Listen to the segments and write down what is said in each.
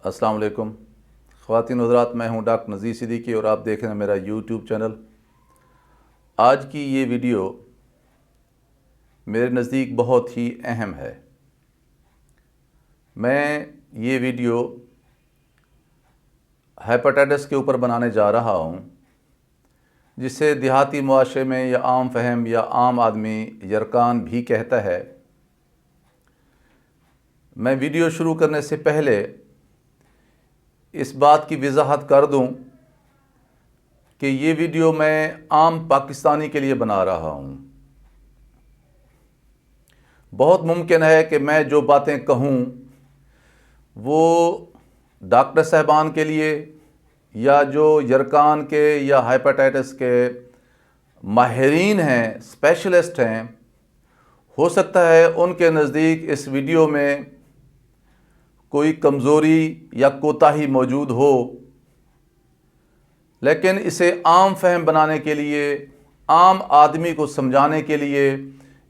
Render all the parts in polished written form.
السلام علیکم خواتین حضرات، میں ہوں ڈاکٹر نذیر صدیقی اور آپ دیکھ رہے ہیں میرا یوٹیوب چینل۔ آج کی یہ ویڈیو میرے نزدیک بہت ہی اہم ہے۔ میں یہ ویڈیو ہیپاٹائٹس کے اوپر بنانے جا رہا ہوں، جسے دیہاتی معاشرے میں یا عام فہم یا عام آدمی یرکان بھی کہتا ہے۔ میں ویڈیو شروع کرنے سے پہلے اس بات کی وضاحت کر دوں کہ یہ ویڈیو میں عام پاکستانی کے لیے بنا رہا ہوں۔ بہت ممکن ہے کہ میں جو باتیں کہوں وہ ڈاکٹر صاحبان کے لیے یا جو یرکان کے یا ہیپاٹائٹس کے ماہرین ہیں، اسپیشلسٹ ہیں، ہو سکتا ہے ان کے نزدیک اس ویڈیو میں کوئی کمزوری یا کوتاہی موجود ہو، لیکن اسے عام فہم بنانے کے لیے، عام آدمی کو سمجھانے کے لیے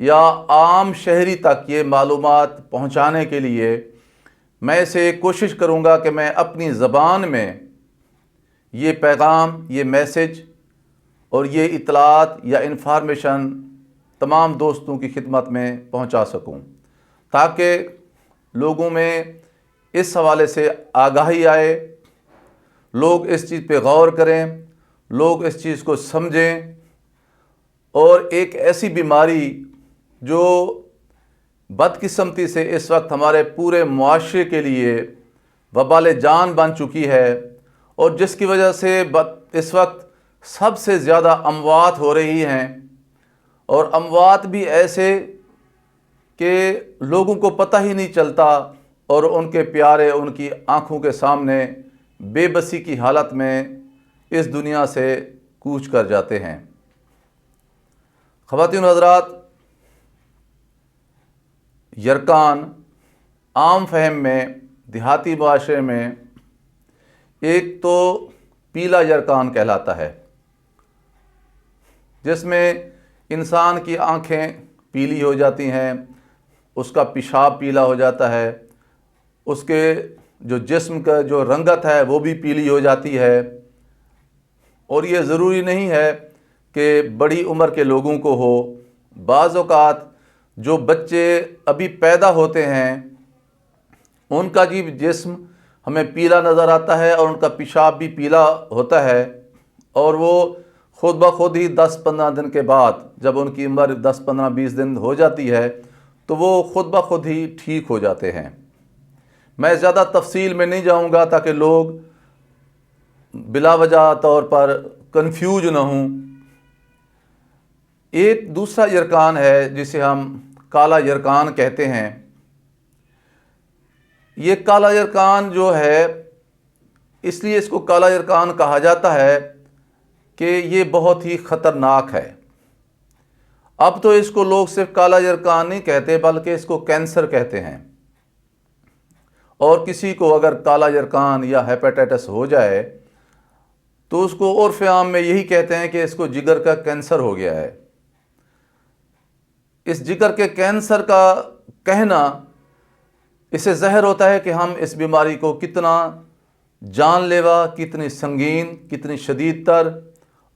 یا عام شہری تک یہ معلومات پہنچانے کے لیے میں اسے کوشش کروں گا کہ میں اپنی زبان میں یہ پیغام، یہ میسج اور یہ اطلاعات یا انفارمیشن تمام دوستوں کی خدمت میں پہنچا سکوں، تاکہ لوگوں میں اس حوالے سے آگاہی آئے، لوگ اس چیز پہ غور کریں، لوگ اس چیز کو سمجھیں، اور ایک ایسی بیماری جو بدقسمتی سے اس وقت ہمارے پورے معاشرے کے لیے وبال جان بن چکی ہے، اور جس کی وجہ سے اس وقت سب سے زیادہ اموات ہو رہی ہیں، اور اموات بھی ایسے کہ لوگوں کو پتہ ہی نہیں چلتا، اور ان کے پیارے ان کی آنکھوں کے سامنے بے بسی کی حالت میں اس دنیا سے کوچ کر جاتے ہیں۔ خواتین و حضرات، یرکان عام فہم میں دیہاتی معاشرے میں ایک تو پیلا یرکان کہلاتا ہے، جس میں انسان کی آنکھیں پیلی ہو جاتی ہیں، اس کا پیشاب پیلا ہو جاتا ہے، اس کے جو جسم کا جو رنگت ہے وہ بھی پیلی ہو جاتی ہے۔ اور یہ ضروری نہیں ہے کہ بڑی عمر کے لوگوں کو ہو، بعض اوقات جو بچے ابھی پیدا ہوتے ہیں ان کا جسم ہمیں پیلا نظر آتا ہے، اور ان کا پیشاب بھی پیلا ہوتا ہے، اور وہ خود بخود ہی 10-15 دن کے بعد، جب ان کی عمر 10-15-20 دن ہو جاتی ہے تو وہ خود بخود ہی ٹھیک ہو جاتے ہیں۔ میں زیادہ تفصیل میں نہیں جاؤں گا تاکہ لوگ بلا وجہ طور پر کنفیوز نہ ہوں۔ ایک دوسرا یرکان ہے جسے ہم کالا یرکان کہتے ہیں۔ یہ کالا یرکان جو ہے، اس لیے اس کو کالا یرکان کہا جاتا ہے کہ یہ بہت ہی خطرناک ہے۔ اب تو اس کو لوگ صرف کالا یرکان نہیں کہتے بلکہ اس کو کینسر کہتے ہیں، اور کسی کو اگر کالا یرکان یا ہیپاٹائٹس ہو جائے تو اس کو عرف عام میں یہی کہتے ہیں کہ اس کو جگر کا کینسر ہو گیا ہے۔ اس جگر کے کینسر کا کہنا اس سے ظاہر ہوتا ہے کہ ہم اس بیماری کو کتنا جان لیوا، کتنی سنگین، کتنی شدید تر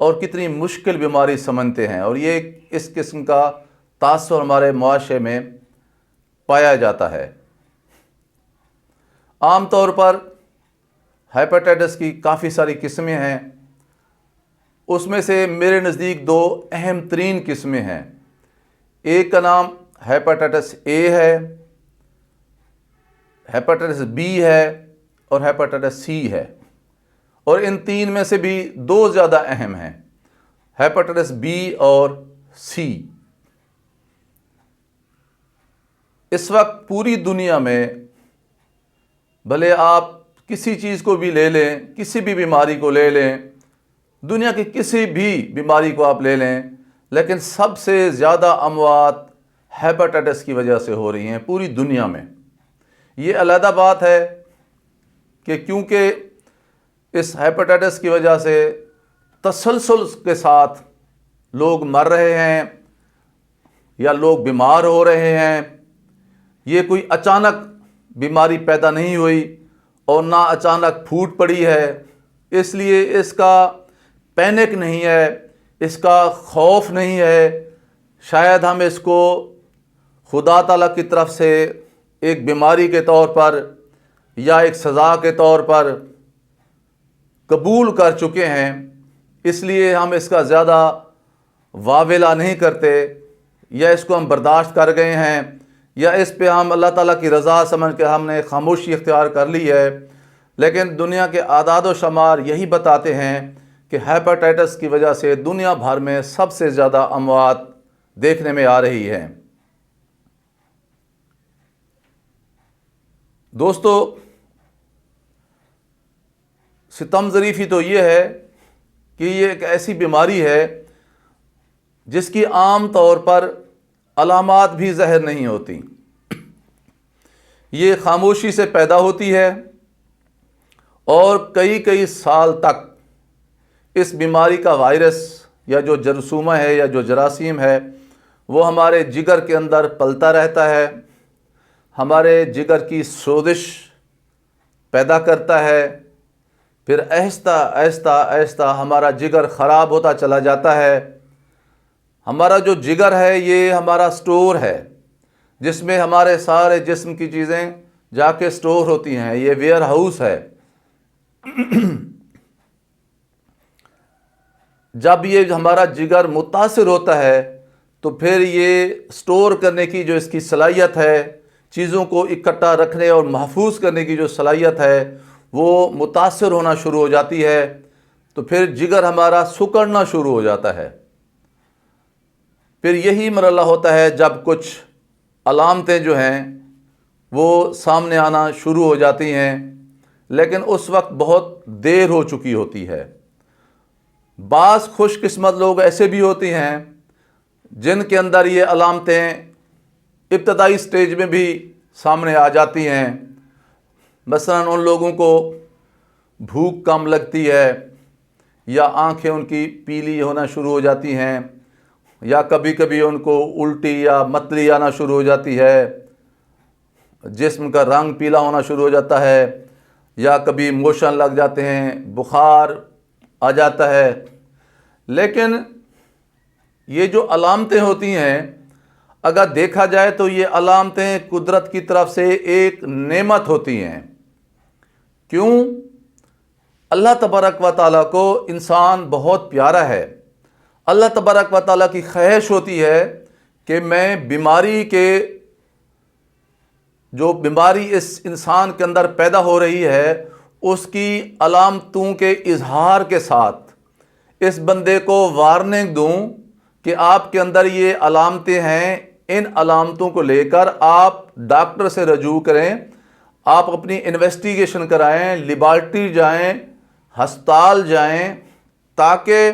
اور کتنی مشکل بیماری سمجھتے ہیں، اور یہ اس قسم کا تاثر ہمارے معاشرے میں پایا جاتا ہے۔ عام طور پر ہیپاٹائٹس کی کافی ساری قسمیں ہیں، اس میں سے میرے نزدیک 2 اہم ترین قسمیں ہیں۔ ایک کا نام ہیپاٹائٹس اے ہے، ہیپاٹائٹس بی ہے، اور ہیپاٹائٹس سی ہے، اور ان 3 میں سے بھی 2 زیادہ اہم ہیں، ہیپاٹائٹس بی اور سی۔ اس وقت پوری دنیا میں بھلے آپ کسی چیز کو بھی لے لیں، کسی بھی بیماری کو لے لیں، دنیا کی کسی بھی بیماری کو آپ لے لیں، لیکن سب سے زیادہ اموات ہیپاٹائٹس کی وجہ سے ہو رہی ہیں پوری دنیا میں۔ یہ علیحدہ بات ہے کہ کیونکہ اس ہیپاٹائٹس کی وجہ سے تسلسل کے ساتھ لوگ مر رہے ہیں یا لوگ بیمار ہو رہے ہیں، یہ کوئی اچانک بیماری پیدا نہیں ہوئی، اور نہ اچانک پھوٹ پڑی ہے، اس لیے اس کا پینک نہیں ہے، اس کا خوف نہیں ہے۔ شاید ہم اس کو خدا تعالیٰ کی طرف سے ایک بیماری کے طور پر یا ایک سزا کے طور پر قبول کر چکے ہیں، اس لیے ہم اس کا زیادہ واویلا نہیں کرتے، یا اس کو ہم برداشت کر گئے ہیں، یا اس پہ ہم اللہ تعالیٰ کی رضا سمجھ کے ہم نے خاموشی اختیار کر لی ہے۔ لیکن دنیا کے اعداد و شمار یہی بتاتے ہیں کہ ہیپاٹائٹس کی وجہ سے دنیا بھر میں سب سے زیادہ اموات دیکھنے میں آ رہی ہیں۔ دوستو، ستم ظریفی تو یہ ہے کہ یہ ایک ایسی بیماری ہے جس کی عام طور پر علامات بھی ظاہر نہیں ہوتی۔ یہ خاموشی سے پیدا ہوتی ہے اور کئی سال تک اس بیماری کا وائرس یا جو جرثومہ ہے یا جو جراثیم ہے وہ ہمارے جگر کے اندر پلتا رہتا ہے، ہمارے جگر کی سوزش پیدا کرتا ہے، پھر آہستہ آہستہ ہمارا جگر خراب ہوتا چلا جاتا ہے۔ ہمارا جو جگر ہے یہ ہمارا سٹور ہے جس میں ہمارے سارے جسم کی چیزیں جا کے سٹور ہوتی ہیں، یہ ویئر ہاؤس ہے۔ جب یہ ہمارا جگر متاثر ہوتا ہے تو پھر یہ سٹور کرنے کی جو اس کی صلاحیت ہے، چیزوں کو اکٹھا رکھنے اور محفوظ کرنے کی جو صلاحیت ہے وہ متاثر ہونا شروع ہو جاتی ہے، تو پھر جگر ہمارا سکڑنا شروع ہو جاتا ہے۔ پھر یہی مرحلہ ہوتا ہے جب کچھ علامتیں جو ہیں وہ سامنے آنا شروع ہو جاتی ہیں، لیکن اس وقت بہت دیر ہو چکی ہوتی ہے۔ بعض خوش قسمت لوگ ایسے بھی ہوتے ہیں جن کے اندر یہ علامتیں ابتدائی سٹیج میں بھی سامنے آ جاتی ہیں۔ مثلاً ان لوگوں کو بھوک کم لگتی ہے، یا آنکھیں ان کی پیلی ہونا شروع ہو جاتی ہیں، یا کبھی کبھی ان کو الٹی یا متلی آنا شروع ہو جاتی ہے، جسم کا رنگ پیلا ہونا شروع ہو جاتا ہے، یا کبھی موشن لگ جاتے ہیں، بخار آ جاتا ہے۔ لیکن یہ جو علامتیں ہوتی ہیں اگر دیکھا جائے تو یہ علامتیں قدرت کی طرف سے ایک نعمت ہوتی ہیں۔ کیوں؟ اللہ تبارک و تعالیٰ کو انسان بہت پیارا ہے۔ اللہ تبارک و تعالیٰ کی خواہش ہوتی ہے کہ میں جو بیماری اس انسان کے اندر پیدا ہو رہی ہے اس کی علامتوں کے اظہار کے ساتھ اس بندے کو وارننگ دوں کہ آپ کے اندر یہ علامتیں ہیں، ان علامتوں کو لے کر آپ ڈاکٹر سے رجوع کریں، آپ اپنی انویسٹیگیشن کرائیں، لیبارٹری جائیں، ہسپتال جائیں، تاکہ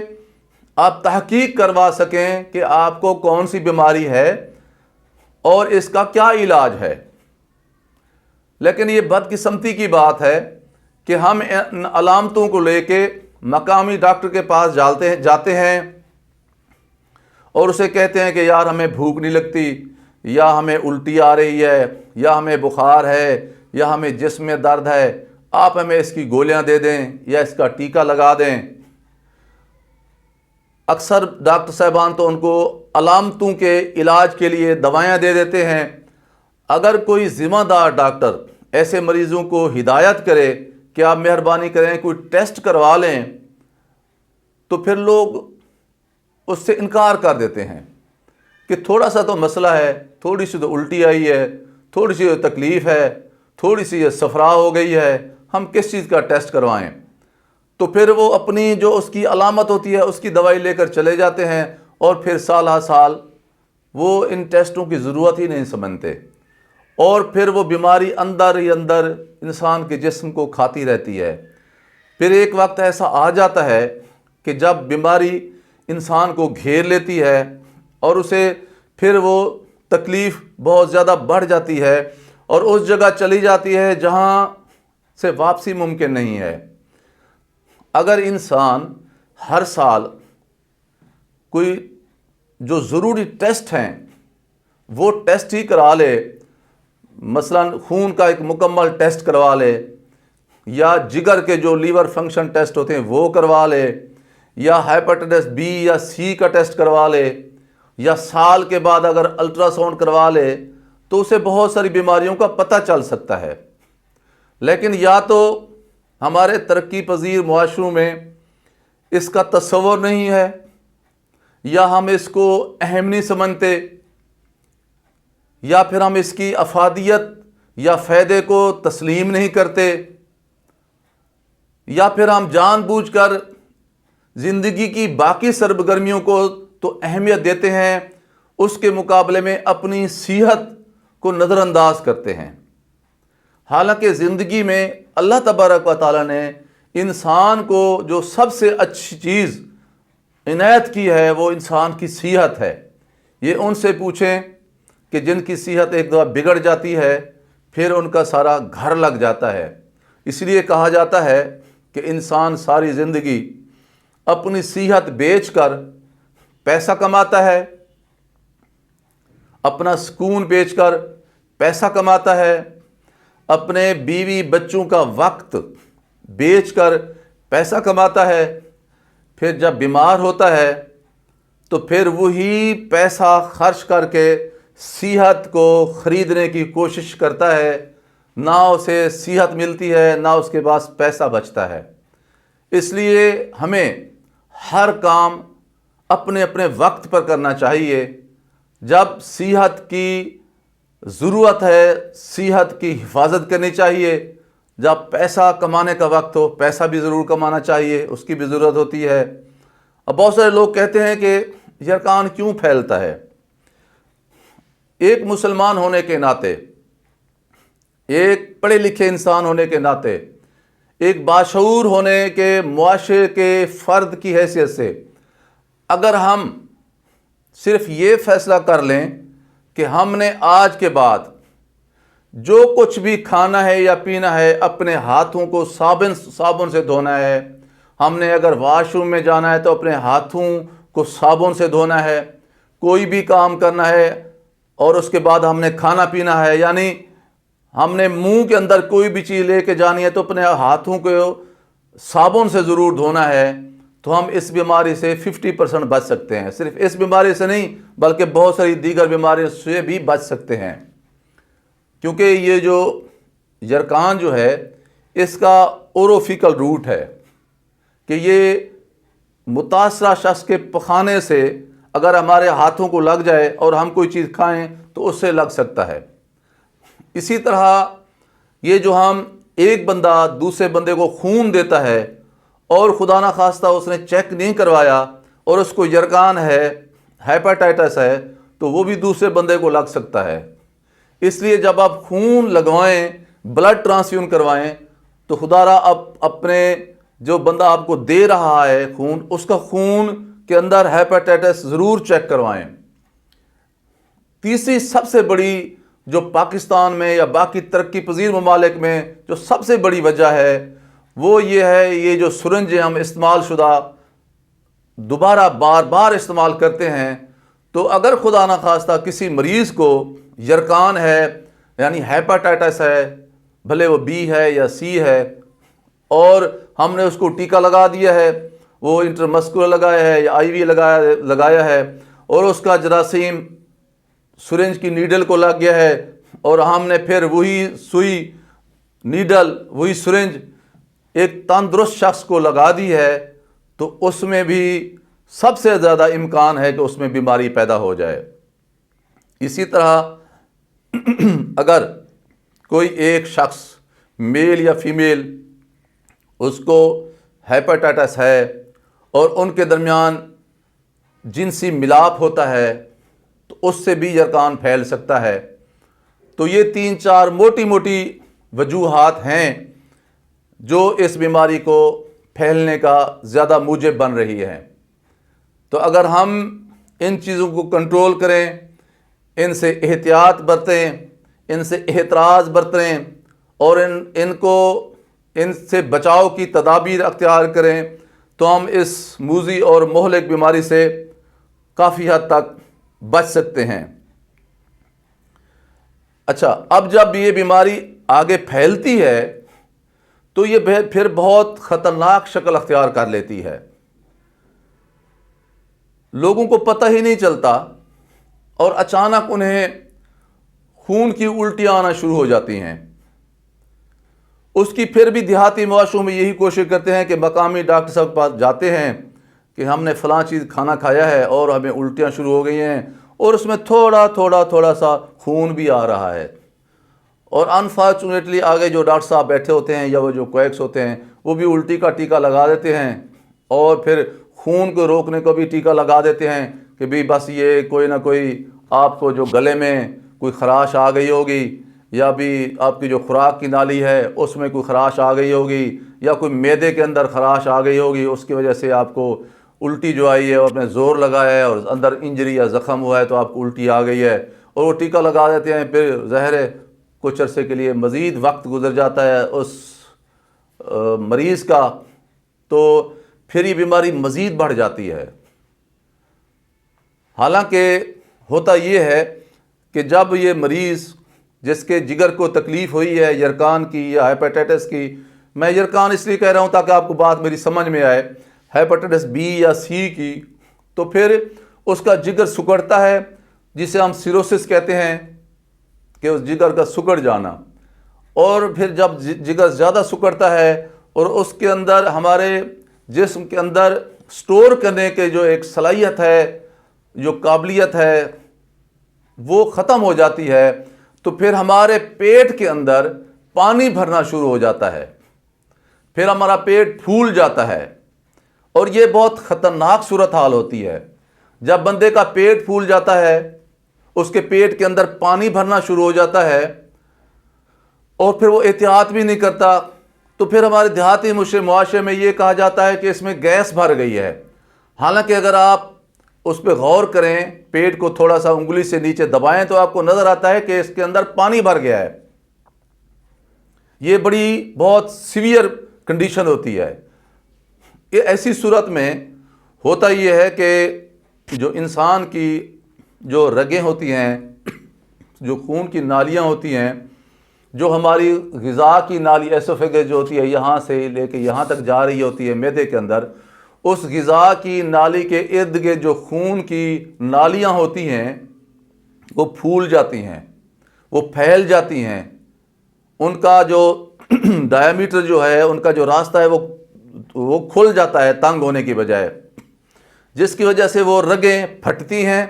آپ تحقیق کروا سکیں کہ آپ کو کون سی بیماری ہے اور اس کا کیا علاج ہے۔ لیکن یہ بدقسمتی کی بات ہے کہ ہم ان علامتوں کو لے کے مقامی ڈاکٹر کے پاس جاتے ہیں اور اسے کہتے ہیں کہ یار ہمیں بھوک نہیں لگتی، یا ہمیں الٹی آ رہی ہے، یا ہمیں بخار ہے، یا ہمیں جسم میں درد ہے، آپ ہمیں اس کی گولیاں دے دیں یا اس کا ٹیکہ لگا دیں۔ اکثر ڈاکٹر صاحبان تو ان کو علامتوں کے علاج کے لیے دوائیاں دے دیتے ہیں۔ اگر کوئی ذمہ دار ڈاکٹر ایسے مریضوں کو ہدایت کرے کہ آپ مہربانی کریں کوئی ٹیسٹ کروا لیں، تو پھر لوگ اس سے انکار کر دیتے ہیں کہ تھوڑا سا تو مسئلہ ہے، تھوڑی سی تو الٹی آئی ہے، تھوڑی سی تکلیف ہے، تھوڑی سی یہ صفرا ہو گئی ہے، ہم کس چیز کا ٹیسٹ کروائیں؟ تو پھر وہ اپنی جو اس کی علامت ہوتی ہے اس کی دوائی لے کر چلے جاتے ہیں، اور پھر سال ہر سال وہ ان ٹیسٹوں کی ضرورت ہی نہیں سمجھتے، اور پھر وہ بیماری اندر ہی اندر انسان کے جسم کو کھاتی رہتی ہے۔ پھر ایک وقت ایسا آ جاتا ہے کہ جب بیماری انسان کو گھیر لیتی ہے اور اسے پھر وہ تکلیف بہت زیادہ بڑھ جاتی ہے اور اس جگہ چلی جاتی ہے جہاں سے واپسی ممکن نہیں ہے۔ اگر انسان ہر سال کوئی جو ضروری ٹیسٹ ہیں وہ ٹیسٹ ہی کرا لے، مثلا خون کا ایک مکمل ٹیسٹ کروا لے، یا جگر کے جو لیور فنکشن ٹیسٹ ہوتے ہیں وہ کروا لے، یا ہیپاٹائٹس بی یا سی کا ٹیسٹ کروا لے، یا سال کے بعد اگر الٹرا ساؤنڈ کروا لے تو اسے بہت ساری بیماریوں کا پتہ چل سکتا ہے۔ لیکن یا تو ہمارے ترقی پذیر معاشروں میں اس کا تصور نہیں ہے، یا ہم اس کو اہم نہیں سمجھتے، یا پھر ہم اس کی افادیت یا فائدے کو تسلیم نہیں کرتے، یا پھر ہم جان بوجھ کر زندگی کی باقی سرگرمیوں کو تو اہمیت دیتے ہیں، اس کے مقابلے میں اپنی صحت کو نظر انداز کرتے ہیں۔ حالانکہ زندگی میں اللہ تبارک و تعالیٰ نے انسان کو جو سب سے اچھی چیز عنایت کی ہے وہ انسان کی صحت ہے۔ یہ ان سے پوچھیں کہ جن کی صحت ایک دفعہ بگڑ جاتی ہے پھر ان کا سارا گھر لگ جاتا ہے۔ اس لیے کہا جاتا ہے کہ انسان ساری زندگی اپنی صحت بیچ کر پیسہ کماتا ہے، اپنا سکون بیچ کر پیسہ کماتا ہے، اپنے بیوی بچوں کا وقت بیچ کر پیسہ کماتا ہے، پھر جب بیمار ہوتا ہے تو پھر وہی پیسہ خرچ کر کے صحت کو خریدنے کی کوشش کرتا ہے، نہ اسے صحت ملتی ہے نہ اس کے پاس پیسہ بچتا ہے۔ اس لیے ہمیں ہر کام اپنے اپنے وقت پر کرنا چاہیے۔ جب صحت کی ضرورت ہے صحت کی حفاظت کرنی چاہیے، جب پیسہ کمانے کا وقت ہو پیسہ بھی ضرور کمانا چاہیے، اس کی بھی ضرورت ہوتی ہے۔ اب بہت سارے لوگ کہتے ہیں کہ یرقان کیوں پھیلتا ہے؟ ایک مسلمان ہونے کے ناطے، ایک پڑھے لکھے انسان ہونے کے ناطے، ایک باشعور ہونے کے معاشرے کے فرد کی حیثیت سے اگر ہم صرف یہ فیصلہ کر لیں کہ ہم نے آج کے بعد جو کچھ بھی کھانا ہے یا پینا ہے اپنے ہاتھوں کو صابن سے دھونا ہے، ہم نے اگر واش روم میں جانا ہے تو اپنے ہاتھوں کو صابن سے دھونا ہے، کوئی بھی کام کرنا ہے اور اس کے بعد ہم نے کھانا پینا ہے، یعنی ہم نے منہ کے اندر کوئی بھی چیز لے کے جانی ہے تو اپنے ہاتھوں کو صابن سے ضرور دھونا ہے، تو ہم اس بیماری سے 50% بچ سکتے ہیں۔ صرف اس بیماری سے نہیں بلکہ بہت ساری دیگر بیماریوں سے بھی بچ سکتے ہیں، کیونکہ یہ جو یرقان جو ہے اس کا اوروفیکل روٹ ہے کہ یہ متاثرہ شخص کے پخانے سے اگر ہمارے ہاتھوں کو لگ جائے اور ہم کوئی چیز کھائیں تو اس سے لگ سکتا ہے۔ اسی طرح یہ جو ہم ایک بندہ دوسرے بندے کو خون دیتا ہے اور خدا نہ خواستہ اس نے چیک نہیں کروایا اور اس کو یرقان ہے، ہیپاٹائٹس ہے، تو وہ بھی دوسرے بندے کو لگ سکتا ہے۔ اس لیے جب آپ خون لگوائیں، بلڈ ٹرانسفیوژن کروائیں تو خدا را اپنے جو بندہ آپ کو دے رہا ہے خون، اس کا خون کے اندر ہیپاٹائٹس ضرور چیک کروائیں۔ تیسری سب سے بڑی جو پاکستان میں یا باقی ترقی پذیر ممالک میں جو سب سے بڑی وجہ ہے وہ یہ ہے، یہ جو سرنجیں ہم استعمال شدہ دوبارہ بار بار استعمال کرتے ہیں، تو اگر خدا نہ خواستہ کسی مریض کو یرقان ہے یعنی ہیپاٹائٹس ہے، بھلے وہ بی ہے یا سی ہے، اور ہم نے اس کو ٹیکہ لگا دیا ہے، وہ انٹرمسکولر لگایا ہے یا آئی وی لگایا ہے، اور اس کا جراثیم سرنج کی نیڈل کو لگ گیا ہے، اور ہم نے پھر وہی سوئی نیڈل وہی سرنج ایک تندرست شخص کو لگا دی ہے، تو اس میں بھی سب سے زیادہ امکان ہے کہ اس میں بیماری پیدا ہو جائے۔ اسی طرح اگر کوئی ایک شخص میل یا فیمیل اس کو ہیپاٹائٹس ہے اور ان کے درمیان جنسی ملاپ ہوتا ہے تو اس سے بھی یرقان پھیل سکتا ہے۔ تو یہ 3-4 موٹی موٹی وجوہات ہیں جو اس بیماری کو پھیلنے کا زیادہ موجب بن رہی ہے۔ تو اگر ہم ان چیزوں کو کنٹرول کریں، ان سے احتیاط برتیں، ان سے احتراز برتیں اور ان سے بچاؤ کی تدابیر اختیار کریں تو ہم اس موذی اور مہلک بیماری سے کافی حد تک بچ سکتے ہیں۔ اچھا، اب جب یہ بیماری آگے پھیلتی ہے تو یہ پھر بہت خطرناک شکل اختیار کر لیتی ہے. لوگوں کو پتہ ہی نہیں چلتا اور اچانک انہیں خون کی الٹیاں آنا شروع ہو جاتی ہیں. اس کی پھر بھی دیہاتی معاشروں میں یہی کوشش کرتے ہیں کہ مقامی ڈاکٹر صاحب کے پاس جاتے ہیں کہ ہم نے فلاں چیز کھانا کھایا ہے اور ہمیں الٹیاں شروع ہو گئی ہیں اور اس میں تھوڑا سا خون بھی آ رہا ہے. اور انفارچونیٹلی آگے جو ڈاکٹر صاحب بیٹھے ہوتے ہیں یا وہ جو کویکس ہوتے ہیں وہ بھی الٹی کا ٹیکہ لگا دیتے ہیں اور پھر خون کو روکنے کو بھی ٹیکہ لگا دیتے ہیں کہ بھی بس یہ کوئی نہ کوئی آپ کو جو گلے میں کوئی خراش آ گئی ہوگی یا بھی آپ کی جو خوراک کی نالی ہے اس میں کوئی خراش آ گئی ہوگی یا کوئی معدے کے اندر خراش آ گئی ہوگی، اس کی وجہ سے آپ کو الٹی جو آئی ہے اور آپ نے زور لگایا ہے اور اندر انجری یا زخم ہوا ہے تو آپ کو الٹی آ گئی ہے، اور وہ ٹیکہ لگا دیتے ہیں. پھر ظاہر ہے کچھ عرصے کے لیے مزید وقت گزر جاتا ہے اس مریض کا، تو پھر یہ بیماری مزید بڑھ جاتی ہے. حالانکہ ہوتا یہ ہے کہ جب یہ مریض جس کے جگر کو تکلیف ہوئی ہے یرکان کی یا ہیپیٹائٹس کی، میں یرکان اس لیے کہہ رہا ہوں تاکہ آپ کو بات میری سمجھ میں آئے، ہیپیٹائٹس بی یا سی کی، تو پھر اس کا جگر سکڑتا ہے جسے ہم سیروسس کہتے ہیں کہ اس جگر کا سکڑ جانا. اور پھر جب جگر زیادہ سکڑتا ہے اور اس کے اندر ہمارے جسم کے اندر سٹور کرنے کے جو ایک صلاحیت ہے، جو قابلیت ہے، وہ ختم ہو جاتی ہے، تو پھر ہمارے پیٹ کے اندر پانی بھرنا شروع ہو جاتا ہے، پھر ہمارا پیٹ پھول جاتا ہے. اور یہ بہت خطرناک صورتحال ہوتی ہے جب بندے کا پیٹ پھول جاتا ہے، اس کے پیٹ کے اندر پانی بھرنا شروع ہو جاتا ہے اور پھر وہ احتیاط بھی نہیں کرتا، تو پھر ہمارے دیہاتی معاشرے میں یہ کہا جاتا ہے کہ اس میں گیس بھر گئی ہے. حالانکہ اگر آپ اس پہ غور کریں، پیٹ کو تھوڑا سا انگلی سے نیچے دبائیں تو آپ کو نظر آتا ہے کہ اس کے اندر پانی بھر گیا ہے. یہ بڑی بہت سیویئر کنڈیشن ہوتی ہے. یہ ایسی صورت میں ہوتا یہ ہے کہ جو انسان کی جو رگیں ہوتی ہیں، جو خون کی نالیاں ہوتی ہیں، جو ہماری غذا کی نالی ایسوفیگس جو ہوتی ہے یہاں سے لے کے یہاں تک جا رہی ہوتی ہے معدے کے اندر، اس غذا کی نالی کے ارد گرد جو خون کی نالیاں ہوتی ہیں وہ پھول جاتی ہیں، وہ پھیل جاتی ہیں. ان کا جو ڈائیمیٹر جو ہے، ان کا جو راستہ ہے وہ کھل جاتا ہے تنگ ہونے کی بجائے، جس کی وجہ سے وہ رگیں پھٹتی ہیں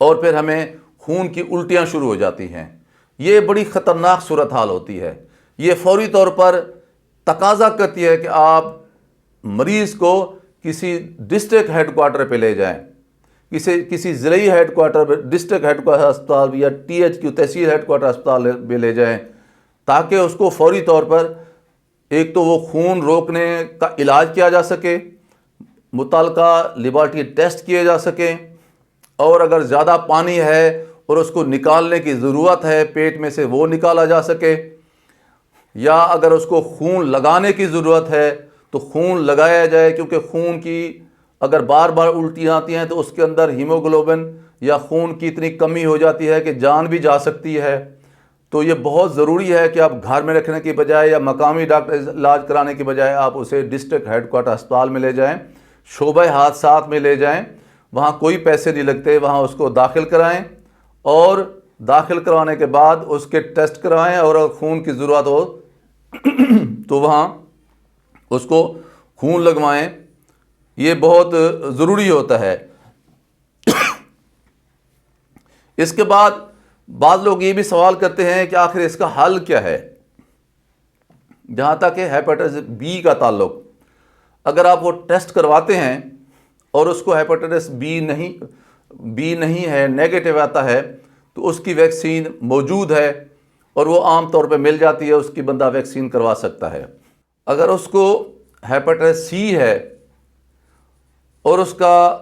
اور پھر ہمیں خون کی الٹیاں شروع ہو جاتی ہیں. یہ بڑی خطرناک صورتحال ہوتی ہے. یہ فوری طور پر تقاضا کرتی ہے کہ آپ مریض کو کسی ڈسٹرکٹ ہیڈ کوارٹر پہ لے جائیں، کسی ضلعی ہیڈ کوارٹر پہ، ڈسٹرکٹ ہیڈ کوارٹر اسپتال یا ٹی ایچ کیو تحصیل ہیڈ کوارٹر اسپتال پہ لے جائیں، تاکہ اس کو فوری طور پر ایک تو وہ خون روکنے کا علاج کیا جا سکے، متعلقہ لیبارٹری ٹیسٹ کیے جا سکیں، اور اگر زیادہ پانی ہے اور اس کو نکالنے کی ضرورت ہے پیٹ میں سے وہ نکالا جا سکے، یا اگر اس کو خون لگانے کی ضرورت ہے تو خون لگایا جائے، کیونکہ خون کی اگر بار بار الٹیاں آتی ہیں تو اس کے اندر ہیموگلوبن یا خون کی اتنی کمی ہو جاتی ہے کہ جان بھی جا سکتی ہے. تو یہ بہت ضروری ہے کہ آپ گھر میں رکھنے کی بجائے یا مقامی ڈاکٹر علاج کرانے کی بجائے آپ اسے ڈسٹرکٹ ہیڈ کوارٹر اسپتال میں لے جائیں، شعبہ حادثات میں لے جائیں، وہاں کوئی پیسے نہیں لگتے، وہاں اس کو داخل کرائیں اور داخل کروانے کے بعد اس کے ٹیسٹ کروائیں، اور اگر خون کی ضرورت ہو تو وہاں اس کو خون لگوائیں. یہ بہت ضروری ہوتا ہے. اس کے بعد بعض لوگ یہ بھی سوال کرتے ہیں کہ آخر اس کا حل کیا ہے. جہاں تک کہ ہیپیٹائٹس بی کا تعلق، اگر آپ وہ ٹیسٹ کرواتے ہیں اور اس کو ہیپیٹائٹس بی نہیں ہے، نیگیٹو آتا ہے، تو اس کی ویکسین موجود ہے اور وہ عام طور پہ مل جاتی ہے، اس کی بندہ ویکسین کروا سکتا ہے. اگر اس کو ہیپیٹائٹس سی ہے اور اس کا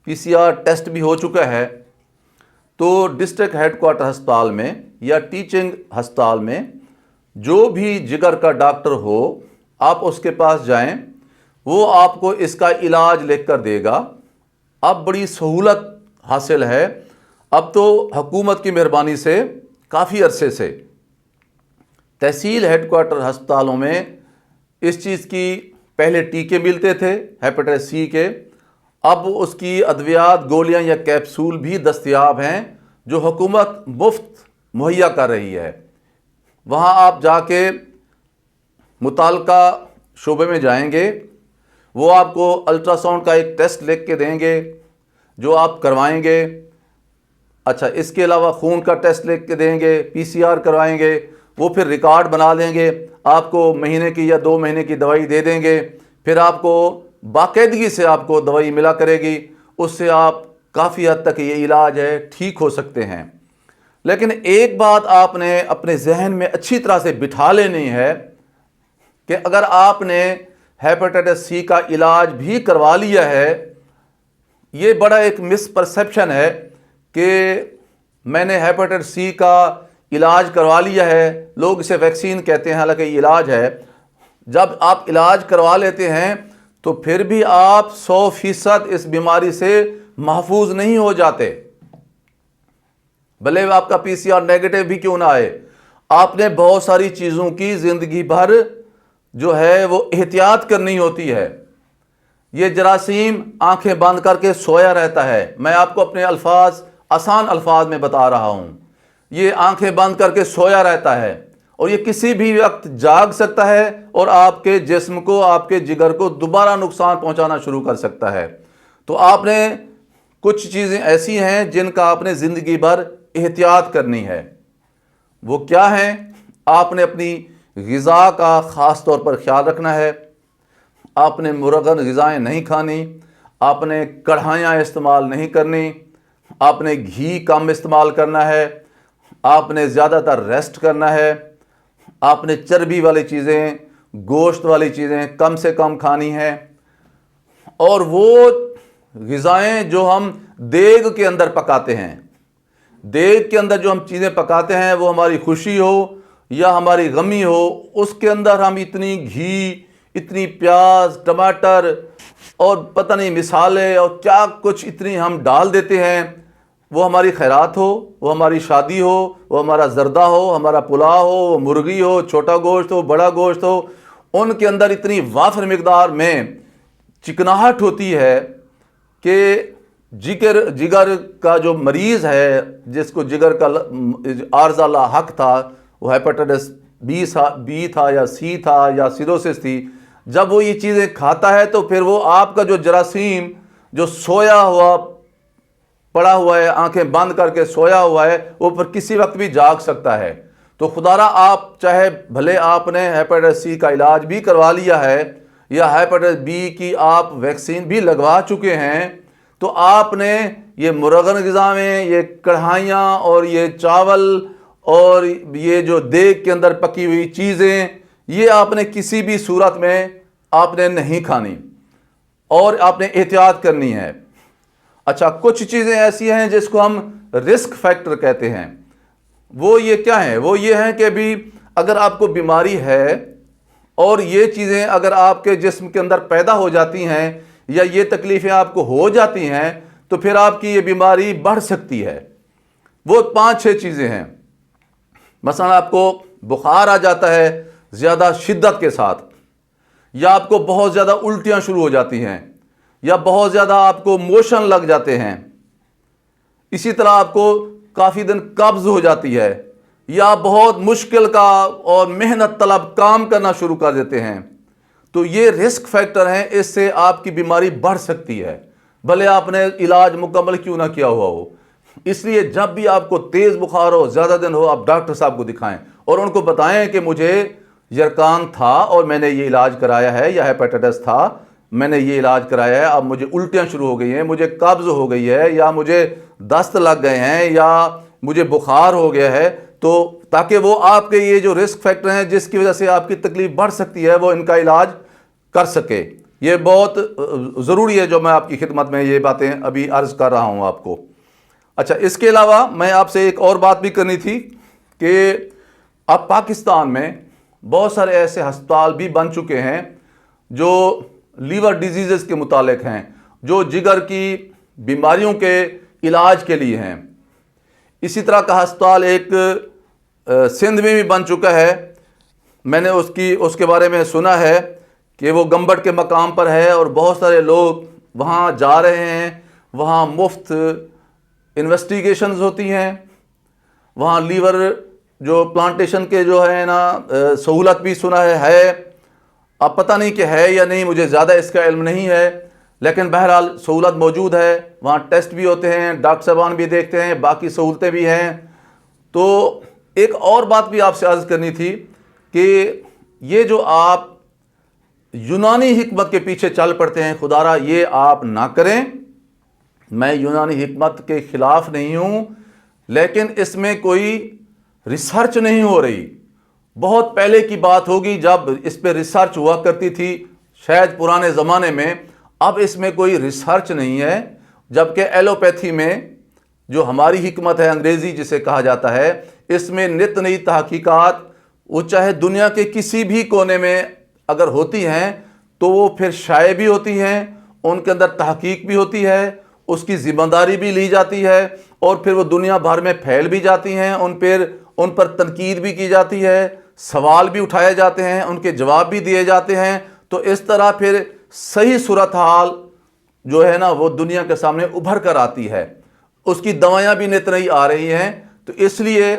پی سی آر ٹیسٹ بھی ہو چکا ہے، تو ڈسٹرکٹ ہیڈ کوارٹر ہسپتال میں یا ٹیچنگ ہسپتال میں جو بھی جگر کا ڈاکٹر ہو، آپ اس کے پاس جائیں، وہ آپ کو اس کا علاج لکھ کر دے گا. اب بڑی سہولت حاصل ہے، اب تو حکومت کی مہربانی سے کافی عرصے سے تحصیل ہیڈ کوارٹر ہسپتالوں میں اس چیز کی پہلے ٹیکے ملتے تھے ہیپیٹائٹس سی کے، اب اس کی ادویات، گولیاں یا کیپسول بھی دستیاب ہیں جو حکومت مفت مہیا کر رہی ہے۔ وہاں آپ جا کے متعلقہ شعبے میں جائیں گے، وہ آپ کو الٹرا ساؤنڈ کا ایک ٹیسٹ لکھ کے دیں گے جو آپ کروائیں گے۔ اچھا، اس کے علاوہ خون کا ٹیسٹ لکھ کے دیں گے، PCR کروائیں گے، وہ پھر ریکارڈ بنا لیں گے، آپ کو مہینے کی یا 2 مہینے کی دوائی دے دیں گے، پھر آپ کو باقاعدگی سے آپ کو دوائی ملا کرے گی، اس سے آپ کافی حد تک یہ علاج ہے ٹھیک ہو سکتے ہیں۔ لیکن ایک بات آپ نے اپنے ذہن میں اچھی طرح سے بٹھا لینی ہے کہ اگر آپ نے ہیپیٹائٹس سی کا علاج بھی کروا لیا ہے، یہ بڑا ایک مس پرسیپشن ہے کہ میں نے ہیپیٹائٹس سی کا علاج کروا لیا ہے، لوگ اسے ویکسین کہتے ہیں، حالانکہ یہ علاج ہے۔ جب آپ علاج کروا لیتے ہیں تو پھر بھی آپ 100% اس بیماری سے محفوظ نہیں ہو جاتے، بھلے آپ کا PCR نیگیٹو بھی کیوں نہ آئے۔ آپ نے بہت ساری چیزوں کی زندگی بھر جو ہے وہ احتیاط کرنی ہوتی ہے۔ یہ جراثیم آنکھیں بند کر کے سویا رہتا ہے، میں آپ کو اپنے آسان الفاظ میں بتا رہا ہوں، یہ آنکھیں بند کر کے سویا رہتا ہے اور یہ کسی بھی وقت جاگ سکتا ہے اور آپ کے جسم کو، آپ کے جگر کو دوبارہ نقصان پہنچانا شروع کر سکتا ہے۔ تو آپ نے کچھ چیزیں ایسی ہیں جن کا آپ نے زندگی بھر احتیاط کرنی ہے۔ وہ کیا ہیں؟ آپ نے اپنی غذا کا خاص طور پر خیال رکھنا ہے، آپ نے مرغن غذائیں نہیں کھانی، آپ نے کڑھائیاں استعمال نہیں کرنی، آپ نے گھی کم استعمال کرنا ہے، آپ نے زیادہ تر ریسٹ کرنا ہے، آپ نے چربی والی چیزیں، گوشت والی چیزیں کم سے کم کھانی ہیں، اور وہ غذائیں جو ہم دیگ کے اندر پکاتے ہیں، دیگ کے اندر جو ہم چیزیں پکاتے ہیں، وہ ہماری خوشی ہو یا ہماری غمی ہو، اس کے اندر ہم اتنی گھی، اتنی پیاز، ٹماٹر اور پتہ نہیں مسالے اور کیا کچھ اتنی ہم ڈال دیتے ہیں۔ وہ ہماری خیرات ہو، وہ ہماری شادی ہو، وہ ہمارا زردہ ہو، ہمارا پلاؤ ہو، وہ مرغی ہو، چھوٹا گوشت ہو، بڑا گوشت ہو، ان کے اندر اتنی وافر مقدار میں چکناہٹ ہوتی ہے کہ جگر کا جو مریض ہے، جس کو جگر کا عارضہ لاحق تھا، وہ ہیپیٹائٹس بی تھا یا سی تھا یا سیروسس تھی، جب وہ یہ چیزیں کھاتا ہے تو پھر وہ آپ کا جو جراثیم جو سویا ہوا پڑا ہوا ہے، آنکھیں بند کر کے سویا ہوا ہے، وہ پر کسی وقت بھی جاگ سکتا ہے۔ تو خدارا آپ چاہے بھلے آپ نے ہیپیٹائٹس سی کا علاج بھی کروا لیا ہے یا ہیپیٹائٹس بی کی آپ ویکسین بھی لگوا چکے ہیں، تو آپ نے یہ مرغن غذا میں یہ کڑھائیاں اور یہ چاول اور یہ جو دیگ کے اندر پکی ہوئی چیزیں، یہ آپ نے کسی بھی صورت میں آپ نے نہیں کھانی اور آپ نے احتیاط کرنی ہے۔ اچھا، کچھ چیزیں ایسی ہیں جس کو ہم رسک فیکٹر کہتے ہیں۔ وہ یہ کیا ہیں؟ وہ یہ ہیں کہ بھی اگر آپ کو بیماری ہے اور یہ چیزیں اگر آپ کے جسم کے اندر پیدا ہو جاتی ہیں یا یہ تکلیفیں آپ کو ہو جاتی ہیں تو پھر آپ کی یہ بیماری بڑھ سکتی ہے۔ وہ 5-6 چیزیں ہیں۔ مثلا آپ کو بخار آ جاتا ہے زیادہ شدت کے ساتھ، یا آپ کو بہت زیادہ الٹیاں شروع ہو جاتی ہیں، یا بہت زیادہ آپ کو موشن لگ جاتے ہیں، اسی طرح آپ کو کافی دن قبض ہو جاتی ہے، یا بہت مشکل کا اور محنت طلب کام کرنا شروع کر دیتے ہیں، تو یہ رسک فیکٹر ہیں، اس سے آپ کی بیماری بڑھ سکتی ہے بھلے آپ نے علاج مکمل کیوں نہ کیا ہوا ہو۔ اس لیے جب بھی آپ کو تیز بخار ہو، زیادہ دن ہو، آپ ڈاکٹر صاحب کو دکھائیں اور ان کو بتائیں کہ مجھے یرکان تھا اور میں نے یہ علاج کرایا ہے، یا ہیپیٹائٹس تھا میں نے یہ علاج کرایا ہے، اب مجھے الٹیاں شروع ہو گئی ہیں، مجھے قبض ہو گئی ہے، یا مجھے دست لگ گئے ہیں، یا مجھے بخار ہو گیا ہے، تو تاکہ وہ آپ کے یہ جو رسک فیکٹر ہیں جس کی وجہ سے آپ کی تکلیف بڑھ سکتی ہے، وہ ان کا علاج کر سکے۔ یہ بہت ضروری ہے جو میں آپ کی خدمت میں یہ باتیں ابھی عرض کر رہا ہوں آپ کو۔ اچھا، اس کے علاوہ میں آپ سے ایک اور بات بھی کرنی تھی کہ اب پاکستان میں بہت سارے ایسے ہسپتال بھی بن چکے ہیں جو لیور ڈیزیزز کے متعلق ہیں، جو جگر کی بیماریوں کے علاج کے لیے ہیں۔ اسی طرح کا ہسپتال ایک سندھ میں بھی بن چکا ہے میں نے اس کے بارے میں سنا ہے کہ وہ گنبد کے مقام پر ہے اور بہت سارے لوگ وہاں جا رہے ہیں، وہاں مفت انویسٹیگیشنز ہوتی ہیں، وہاں لیور جو پلانٹیشن کے جو ہے نا سہولت بھی سنا ہے۔ اب پتہ نہیں کہ ہے یا نہیں، مجھے زیادہ اس کا علم نہیں ہے، لیکن بہرحال سہولت موجود ہے، وہاں ٹیسٹ بھی ہوتے ہیں، ڈاکٹر صاحبان بھی دیکھتے ہیں، باقی سہولتیں بھی ہیں۔ تو ایک اور بات بھی آپ سے عرض کرنی تھی کہ یہ جو آپ یونانی حکمت کے پیچھے چل پڑتے ہیں، خدارا یہ آپ نہ کریں۔ میں یونانی حکمت کے خلاف نہیں ہوں، لیکن اس میں کوئی ریسرچ نہیں ہو رہی۔ بہت پہلے کی بات ہوگی جب اس پہ ریسرچ ہوا کرتی تھی، شاید پرانے زمانے میں۔ اب اس میں کوئی ریسرچ نہیں ہے، جبکہ ایلوپیتھی میں جو ہماری حکمت ہے، انگریزی جسے کہا جاتا ہے، اس میں نت نئی تحقیقات، وہ چاہے دنیا کے کسی بھی کونے میں اگر ہوتی ہیں تو وہ پھر شائع بھی ہوتی ہیں، ان کے اندر تحقیق بھی ہوتی ہے، اس کی ذمہ داری بھی لی جاتی ہے، اور پھر وہ دنیا بھر میں پھیل بھی جاتی ہیں، ان پر تنقید بھی کی جاتی ہے، سوال بھی اٹھائے جاتے ہیں، ان کے جواب بھی دیے جاتے ہیں۔ تو اس طرح پھر صحیح صورتحال جو ہے نا وہ دنیا کے سامنے ابھر کر آتی ہے، اس کی دوائیاں بھی نت نئی آ رہی ہیں۔ تو اس لیے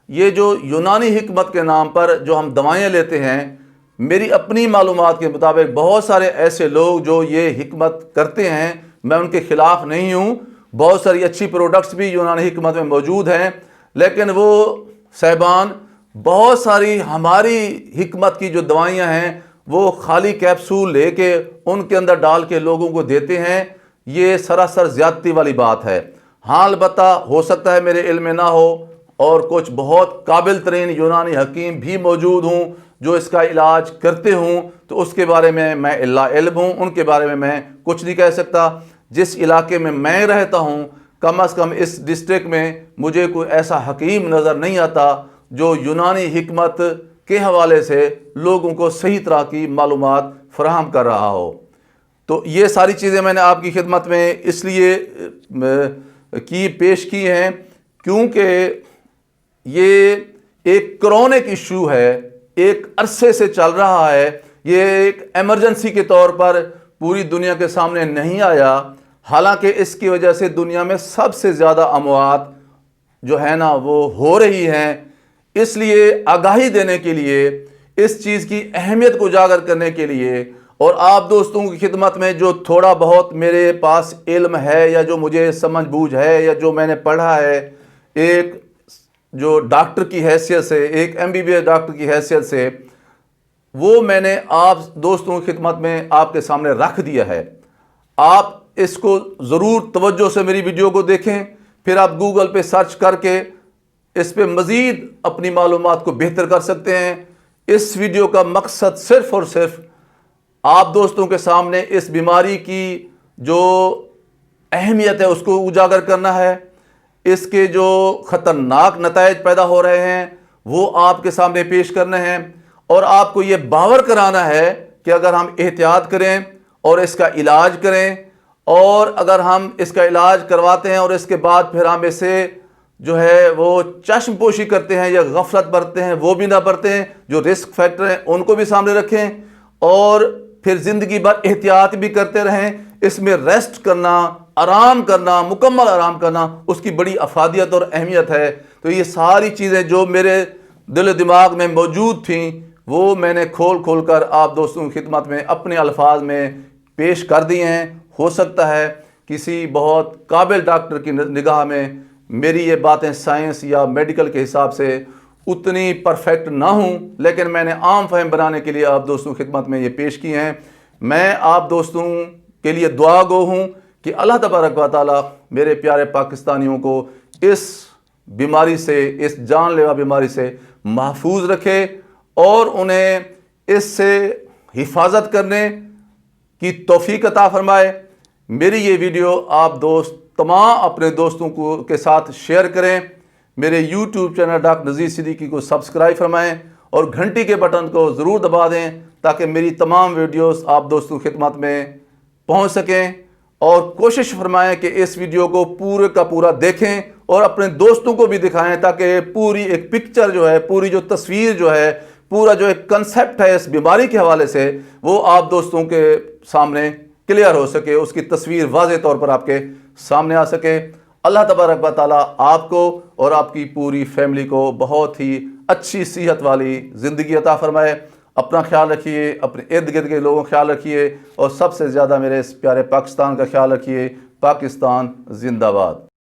یہ جو یونانی حکمت کے نام پر جو ہم دوائیاں لیتے ہیں، میری اپنی معلومات کے مطابق بہت سارے ایسے لوگ جو یہ حکمت کرتے ہیں، میں ان کے خلاف نہیں ہوں، بہت ساری اچھی پروڈکٹس بھی یونانی حکمت میں موجود ہیں، لیکن وہ صاحبان بہت ساری ہماری حکمت کی جو دوائیاں ہیں وہ خالی کیپسول لے کے ان کے اندر ڈال کے لوگوں کو دیتے ہیں۔ یہ سراسر زیادتی والی بات ہے۔ ہاں البتہ ہو سکتا ہے میرے علم میں نہ ہو، اور کچھ بہت قابل ترین یونانی حکیم بھی موجود ہوں جو اس کا علاج کرتے ہوں، تو اس کے بارے میں لا علم ہوں، ان کے بارے میں کچھ نہیں کہہ سکتا۔ جس علاقے میں میں رہتا ہوں، کم از کم اس ڈسٹرکٹ میں مجھے کوئی ایسا حکیم نظر نہیں آتا جو یونانی حکمت کے حوالے سے لوگوں کو صحیح طرح کی معلومات فراہم کر رہا ہو۔ تو یہ ساری چیزیں میں نے آپ کی خدمت میں اس لیے پیش کی ہیں کیونکہ یہ ایک کرونک ایشو ہے، ایک عرصے سے چل رہا ہے، یہ ایک ایمرجنسی کے طور پر پوری دنیا کے سامنے نہیں آیا، حالانکہ اس کی وجہ سے دنیا میں سب سے زیادہ اموات جو ہے نا وہ ہو رہی ہیں۔ اس لیے آگاہی دینے کے لیے، اس چیز کی اہمیت کو اجاگر کرنے کے لیے، اور آپ دوستوں کی خدمت میں جو تھوڑا بہت میرے پاس علم ہے یا جو مجھے سمجھ بوجھ ہے یا جو میں نے پڑھا ہے، ایک جو ڈاکٹر کی حیثیت سے، ایک MBBS ڈاکٹر کی حیثیت سے، وہ میں نے آپ دوستوں کی خدمت میں آپ کے سامنے رکھ دیا ہے۔ آپ اس کو ضرور توجہ سے میری ویڈیو کو دیکھیں، پھر آپ گوگل پہ سرچ کر کے اس پہ مزید اپنی معلومات کو بہتر کر سکتے ہیں۔ اس ویڈیو کا مقصد صرف اور صرف آپ دوستوں کے سامنے اس بیماری کی جو اہمیت ہے اس کو اجاگر کرنا ہے، اس کے جو خطرناک نتائج پیدا ہو رہے ہیں وہ آپ کے سامنے پیش کرنے ہیں، اور آپ کو یہ باور کرانا ہے کہ اگر ہم احتیاط کریں اور اس کا علاج کریں، اور اگر ہم اس کا علاج کرواتے ہیں اور اس کے بعد پھر ہم اسے جو ہے وہ چشم پوشی کرتے ہیں یا غفلت برتتے ہیں، وہ بھی نہ برتیں، جو رسک فیکٹر ہیں ان کو بھی سامنے رکھیں، اور پھر زندگی بھر احتیاط بھی کرتے رہیں۔ اس میں ریسٹ کرنا، آرام کرنا، مکمل آرام کرنا، اس کی بڑی افادیت اور اہمیت ہے۔ تو یہ ساری چیزیں جو میرے دل و دماغ میں موجود تھیں وہ میں نے کھول کھول کر آپ دوستوں کی خدمت میں اپنے الفاظ میں پیش کر دی ہیں۔ ہو سکتا ہے کسی بہت قابل ڈاکٹر کی نگاہ میں میری یہ باتیں سائنس یا میڈیکل کے حساب سے اتنی پرفیکٹ نہ ہوں، لیکن میں نے عام فہم بنانے کے لیے آپ دوستوں کی خدمت میں یہ پیش کی ہیں۔ میں آپ دوستوں کے لیے دعا گو ہوں کہ اللہ تبارک و تعالی میرے پیارے پاکستانیوں کو اس بیماری سے، اس جان لیوا بیماری سے محفوظ رکھے، اور انہیں اس سے حفاظت کرنے کی توفیق عطا فرمائے۔ میری یہ ویڈیو آپ دوست تمام اپنے دوستوں کے ساتھ شیئر کریں، میرے YouTube channel doctor Nazir Siddiqui کو سبسکرائب فرمائیں، اور گھنٹی کے بٹن کو ضرور دبا دیں تاکہ میری تمام ویڈیوز آپ دوستوں کی خدمت میں پہنچ سکیں، اور کوشش فرمائیں کہ اس ویڈیو کو پورے کا پورا دیکھیں اور اپنے دوستوں کو بھی دکھائیں تاکہ پوری ایک پکچر جو ہے، پوری جو تصویر جو ہے پورا جو ایک کنسیپٹ ہے اس بیماری کے حوالے سے وہ آپ دوستوں کے سامنے کلیئر ہو سکے، اس کی تصویر واضح طور پر آپ کے سامنے آ سکے۔ اللہ تبارک و تعالیٰ آپ کو اور آپ کی پوری فیملی کو بہت ہی اچھی صحت والی زندگی عطا فرمائے۔ اپنا خیال رکھیے، اپنے ارد گرد کے لوگوں کا خیال رکھیے، اور سب سے زیادہ میرے اس پیارے پاکستان کا خیال رکھیے۔ پاکستان زندہ باد۔